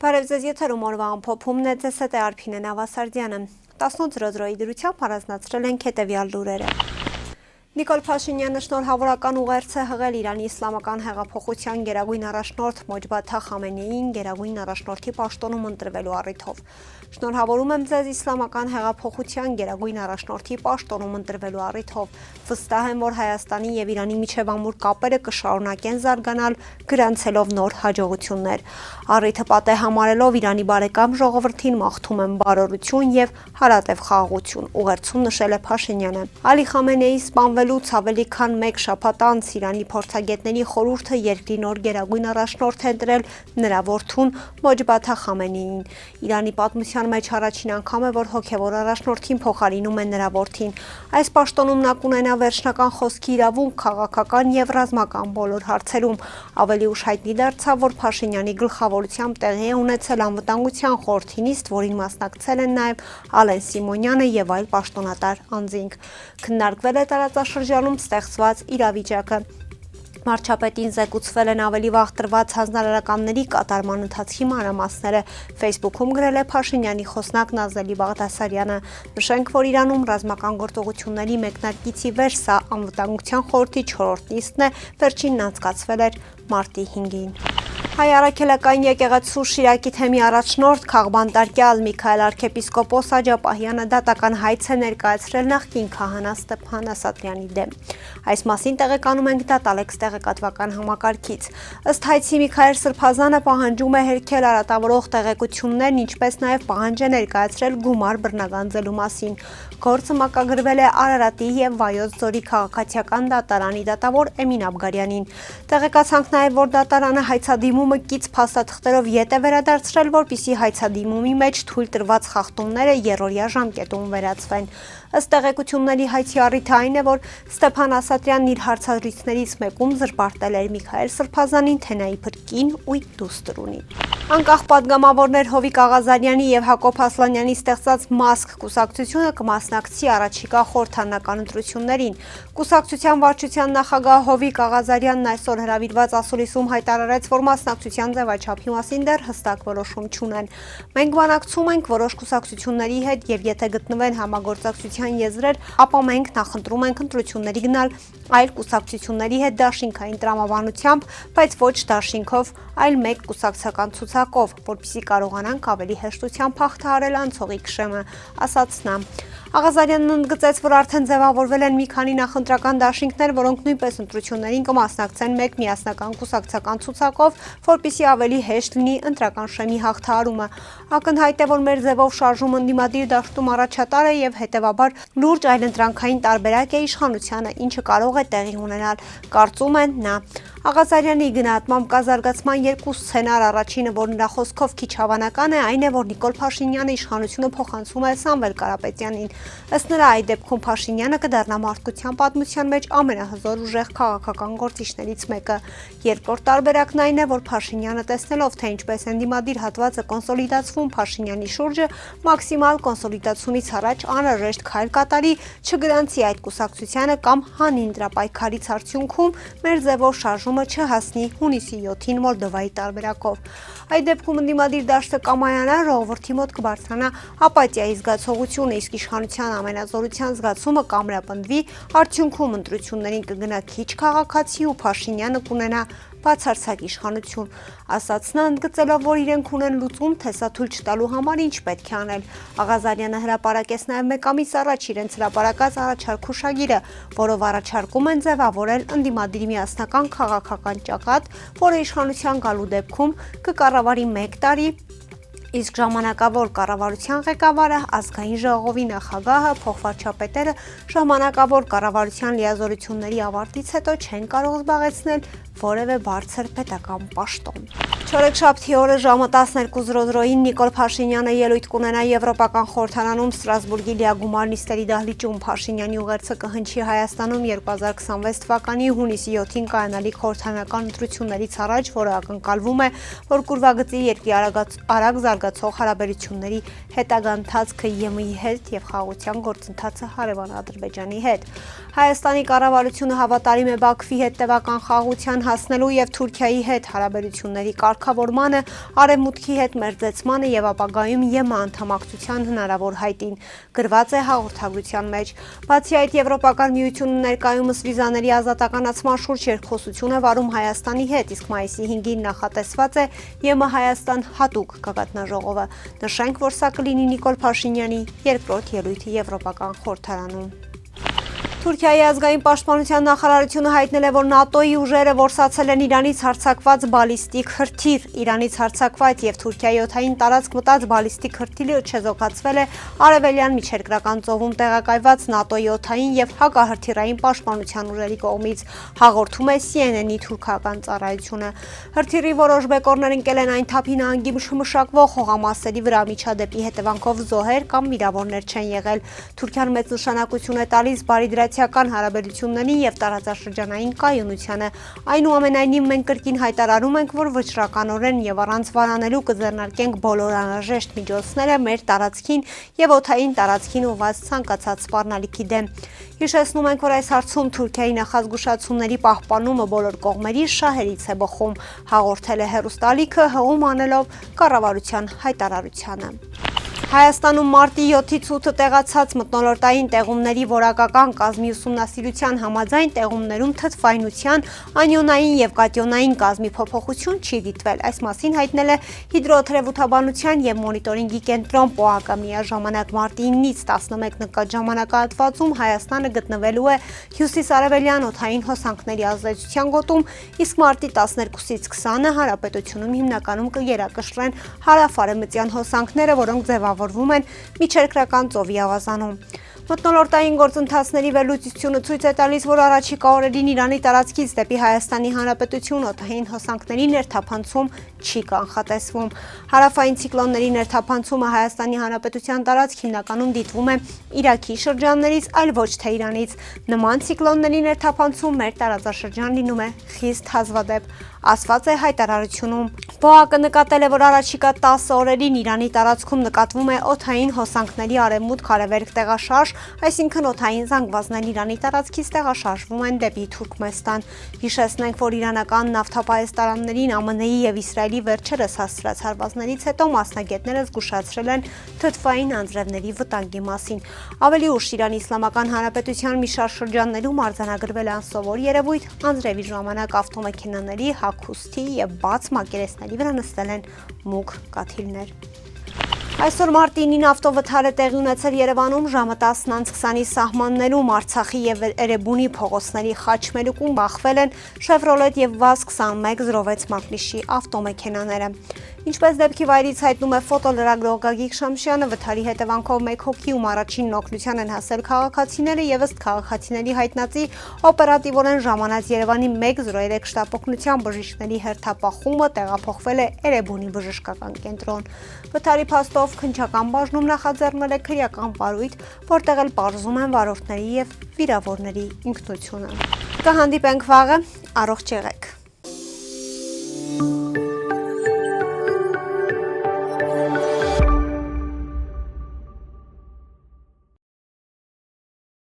Բարև ձեզ եթերում օրվա ամփոփումն է, ձեզ հետ է Արփինե Նավասարդյանը։ 18:00-ի դրությամբ առանձնացրել ենք հետևյալ լուրերը։ Նիկոլ Փաշինյանը շնորհավորական ուղերձ է հղել Իրանի իսլամական հեղափոխության գերագույն առաջնորդ Մոջբաթա Խամենեիին գերագույն առաջնորդի պաշտոնում ընտրվելու առիթով։ Շնորհավորում եմ ձեզ իսլամական հեղափոխության գերագույն առաջնորդի պաշտոնում ընտրվելու առիթով։ Վստահ եմ, որ Հայաստանի եւ Իրանի միջև ամուր կապերը կշարունակեն զարգանալ, գրանցելով նոր հաջողություններ։ Առիթը պատեհ համարելով Իրանի բարեկամ ժողովրդին մաղթում եմ բարօրություն եւ հարատև խաղաղություն, ուղերձում նշել է Փաշինյանը։ Ալի Խամենեիի սպանվելուց ավելի քան մեկ շաբաթ անց Իրանի փորձագետների խորհուրդը երկրի նոր գերագույն առաջնորդ է ընտրել նրա որդուն Մոջբաթա Խամենեիին։ Իրանի պատմության մեջ առաջին անգամ է, որ հոգևոր առաջնորդին փոխարինում է նրա որդին։ Այս պաշտոնում նա կունենա վերջնական խոսքի իրավունք քաղաքական եւ ռազմական բոլոր հարցերում։ Ավելի ուշ հայտնի դարձավ, որ Փաշինյանի գլխավորությամբ տեղի է ունեցել անվտանգության խորհրդի նիստ, որին մասնակցել են նաեւ Ալեն Սիմոնյանը եւ այլ պաշտոնատար անձինք։ Քննարկվել է տարածաշրջանում ստեղծված իրավիճակը։ Վարչապետին զեկուցվել են ավելի վաղ տրված հանձնարարականների կատարման ընթացքի մանրամասները։ Facebook-ում գրել է Փաշինյանի խոսնակ Նազելի Բաղդասարյանը։ Նշենք, որ Իրանում ռազմական գործողությունների մեկնարկից ի վեր սա անվտանգության խորհրդի 4-րդ նիստն է, վերջինն անցկացվել էր մարտի 5-ին։ Հայ առաքելական եկեղեցու Շիրակի թեմի առաջնորդ քաղբանտարկյալ Միքայել arczepiskopos Աջապահյանը դատական հայց է ներկայացրել նախկին քահանա Ստեփան Ասատրյանի դեմ։ Այս մասին տեղեկանում ենք Դատալեքս տեղեկատվական համակարգից։ Ըստ հայցի Միքայել Սրբազանը պահանջում է հերքել արատավորող տեղեկություններն, ինչպես նաև պահանջ է ներկայացրել գումար բռնագանձելու մասին։ Գործը մակագրվել է Արարատի եւ Վայոց ձորի քաղաքացիական դատարանի դատավոր Էմին Աբգարյանին։ Տեղեկացանք նաև, որ դատարանը հայցադիմումը կից փաստաթղթերով ետ է վերադարձրել, որպիսի հայցադիմումի մեջ թույլ տրված խախտումները երրորդյա ժամկետում վերացվեն։ Ըստ տեղեկությունների հայցի առիթը այն է, որ Ստեփան Ասատրյանն իր հարցազրույցներից մեկում զրպարտել էր Միքայել Սրբազանին, թե նա իբր կին ու դուստր ունի։ Անկախ падգամավորներ Հովիկ Աղազարյանի եւ Հակոբ Ասլանյանի ստեղծած Մասկ կուսակցությունը կմասնակցի առաջիկա խորհրդարանական ընտրություններին։ Կուսակցության վարչության նախագահ Հովիկ Աղազարյանն այսօր հրավիրված ասուլիսում հայտարարեց, որ մասնակցության ձևաչափի մասին դեռ հստակ որոշում չունեն։ Մենք բանակցում ենք որոշ կուսակցությունների հետ եւ եթե գտնվեն համագործակցության եզրեր, ապա մենք նախընտրում ենք ընտրությունների գնալ այլ կուսակցությունների հետ դաշինքային տրամաբանությամբ, բայց ոչ դաշինքով, այլ մեկ կուսակցական ցուցակով, որպեսզի կարողանանք ավելի հեշտությամբ հաղթահարել անցողի քշեմը, ասաց նա։ Աղազարյանն ընդգծեց, որ արդեն ձևավորվել են մի քանի նախընտրական դաշինքներ, որոնք նույնպես ընտրություններին կմասնակցեն մեկ միասնական կուսակցական ցուցակով, որպեսզի ավելի հեշտ լինի ընտրական շեմի հաղթահարումը։ Ակնհայտ է, որ մեր ձևով շարժումը ընդդիմադիր դաշտում առաջատար է եւ հետեւաբար լուրջ այլընտրանքային տարբերակ է իշխանությանը, ինչը կարող է տեղի ունենալ, կարծում են նա։ Աղազարյանի գնահատմամբ կա զարգացման երկու սցենար, առաջինը, որ նրա խոսքով քիչ հավանական է, այն է, որ Նիկոլ Փաշինյանը իշխանությունը փոխանցում է Սամվել Կարապետյանին։ Ըստ նրա, այդ դեպքում Փաշինյանը կդառնա մարդկության պատմության մեջ ամենահզոր ուժեղ քաղաքական գործիչներից մեկը։ Երկրորդ տարբերակն այն է, որ Փաշինյանը տեսնելով, թե ինչպես ընդդիմադիր հատվածը կոնսոլիդացվում Փաշինյանի շուրջը, մաքսիմալ կոնսոլիդացումից առաջ անհրաժեշտ քայլ կատարի, չգրանցի այդ կուսակցությանը կամ հանի ընտրապայքարից արդյունքում մեր ձևով շարժումը չհասնի հունիսի 7-ին Մոլդովայի տարբերակով։ Այդ դեպքում ընդդիմադիր դաշտը կամայանա, ժողովրդի մոտ կբարձրանա ապաթիայի զգացողությունը, իսկ իշխանության ամենազորության զգացումը կամրապնդվի, արդյունքում ընտրություններին կգնա քիչ քաղաքացի ու Փաշինյանը կունենա բացարձակ իշխանություն, ասաց նա, ընդգծելով, որ իրենք ունեն լուծում, թե սա թույլ չտալու համար ինչ պետք է անել։ Աղազարյանը հրապարակեց նաև մեկ ամիս առաջ իրենց հրապարակած առաջարկ հուշագիրը, որով առաջարկում են ձևավորել ընդդիմադիր միասնական քաղաքական ճակատ, որը իշխանության գալու դեպքում կկառավարի 1 տարի, իսկ ժամանակավոր կառավարության ղեկավարը, ազգային ժողովի նախագահը, փոխվարչապետերը ժամանակավոր կառավարության լիազորությունների ավարտից հետո չեն կարող զբաղեցնել որևէ բարձր պետական պաշտոն։ Չորեքշաբթի օրը ժամը 12:00-ին Նիկոլ Փաշինյանը ելույթ կունենա Եվրոպական խորհրդարանում Ստրասբուրգի լիագումար նիստերի դահլիճում։ Փաշինյանի ուղերձը կհնչի Հայաստանում 2026 թվականի հունիսի 7-ին կայանալիք խորհրդարանական ընտրություններից առաջ, որը ակնկալվում է, որ կուրվագծի երկրի արագ զարգացող հարաբերությունների հետագա ընթացքը ԵՄ-ի հետ եւ խաղաղության գործընթացը հարևան Ադրբեջանի հետ։ Հայաստանի կառավարությունը հավատարիմ է Բաքվի հետ տևական խաղաղության հասնելու եւ Թուրքիայի հետ հարաբերությունների կարգավորմանը, Արևմուտքի հետ մերձեցմանը եւ ապագայում ԵՄ անդամակցության հնարավոր հայտին, գրված է հաղորդագրության մեջ։ Բացի այդ, Եվրոպական միությունը ներկայումս վիզաների ազատականացման շուրջ երկխոսություն է վարում Հայաստանի հետ, իսկ մայիսի 5-ին նախատեսված է ԵՄ Հայաստան հատուկ գագաթնաժողովը։ Նշենք, որ սա կլինի Նիկոլ Փաշինյանի երկրորդ ելույթը Եվրոպական խորհրդարանում։ Թուրքիայի ազգային պաշտպանության նախարարությունը հայտնել է, որ ՆԱՏՕ-ի ուժերը որսացել են Իրանից հարձակված բալիստիկ հրթիռ։ Իրանից հարձակված եւ Թուրքիայի օդային տարածք մտած բալիստիկ հրթիռը չեզոքացվել է Արևելյան միջերկրական ծովում տեղակայված ՆԱՏՕ-ի օդային եւ հակահրթիռային պաշտպանության ուժերի կողմից, հաղորդում է CNN-ի թուրքական ծառայությունը։ Հրթիռի որոշ բեկորներ ընկել են այն թափի նահանգի մշակվող հողամասերի վրա, միջադեպի հետևանքով զոհեր կամ վիրավորներ չեն եղել։ Թուրքիան մեծ նշանակություն է տալիս բարիդրացիական հարաբերություններին եւ տարածաշրջանային կայունությանը։ Այնուամենայնիվ մենք կրկին հայտարարում ենք, որ վճռականորեն եւ առանց վարանելու կձեռնարկենք բոլոր անհրաժեշտ միջոցները մեր տարածքին եւ օդային տարածքին ուղղված ցանկացած սպառնալիքի դեմ։ Հիշեցնում ենք, որ այս հարցում Թուրքիայի նախազգուշացումների պահպանումը բոլոր կողմերի շահերից է բխում, հաղորդել է հեռուստալիքը հղում անելով կառավարության հայտարարությանը։ Հայաստանում մարտի 7-ից 8-ը տեղացած մթնոլորտային տեղումների որակական կազմի ուսումնասիրության համաձայն տեղումներում թթվայնության, անիոնային եւ կատիոնային կազմի փոփոխություն չի դիտվել։ Այս մասին հայտնել է հիդրոթերապևտաբանության եւ մոնիտորինգի կենտրոն ՊՕԱԿ-ը։ Միաժամանակ մարտի 9-ից 11 ժամանակահատվածում Հայաստանը գտնվելու է հյուսիսարևելյան օդային հոսանքների ազդեցության գոտում, իսկ մարտի 12-ից 20-ը հանրապետությունում հիմնականում կգերակշռեն հարավ-արևմտյան հոսանքները, որոնք ձևավորվում են միջերկրական ծովի ավազանում։ Մթնոլորտային գործընթացների վերլուծությունը ցույց է տալիս, որ առաջիկա օրերին Իրանի տարածքից դեպի Հայաստանի Հանրապետություն օդային հոսանքների ներթափանցում չի կանխատեսվում։ Հարավային ցիկլոնների ներթափանցումը Հայաստանի Հանրապետության տարածք հիմնականում դիտվում է Իրաքի շրջաններից, այլ ոչ թե Իրանից։ Նման ցիկլոնների ներթափանցում մեր տարածաշրջան լինում է խիստ հազվադեպ, ասված է հայտարարությունում։ ՊՕԱԿ-ը նկատել է, որ առաջիկա 10 օրերին Իրանի տարածքում նկատվում է օդային հոսանքների արևմուտք-արևելք տեղաշարժ, այսինքն օդային զանգվածներ Իրանի տարածքից տեղաշարժվում են դեպի Թուրքմեստան։ Հիշեցնենք, որ իրանական նավթապահեստարաններին ԱՄՆ-ի եւ Իսրայելի վերջերս հասցրած հարվածներից հետո մասնագետները զգուշացրել են թթվային անձրևների վտանգի մասին։ Ավելի ուշ Իրանի Իսլամական Հանրապետության մի շարք շրջաններում արձանագրվել է անսովոր երևույթ, անձրևի ժամանակ ավտոմեքենաների հագուստի եւ բաց մակերեսների վրա նստել են մուգ կաթիլներ։ Այսօր մարտի 9-ին ավտովթար է տեղի ունեցել Երևանում ժամը 10:20-ի սահմաններում Արցախի եւ Էրեբունի փողոցների խաչմերուկում բախվել են Chevrolet եւ VAZ-2106 մակնիշի ավտոմեքենաները։ Ինչպես դեպքի վայրից հայտնում է ֆոտոլրագրող Գագիկ Շամշյանը, վթարի հետևանքով 1 հոգիում առաջին օգնության են հասել քաղաքացիները եւ ըստ քաղաքացիների հայտնածի օպերատիվորեն ժամանած Երևանի 103 շտապօգնության բժիշկների հերթապախումը տեղափոխվել է Էրեբունի բժշկական կենտրոն։ Վթարի փաստով քննչական բաժնում նախաձեռնել է քրեական վարույթ, որտեղ էլ պարզում են վարորդների եւ վիրավորների ինքնությունը։ Կհանդիպենք վաղը, առողջ եղեք։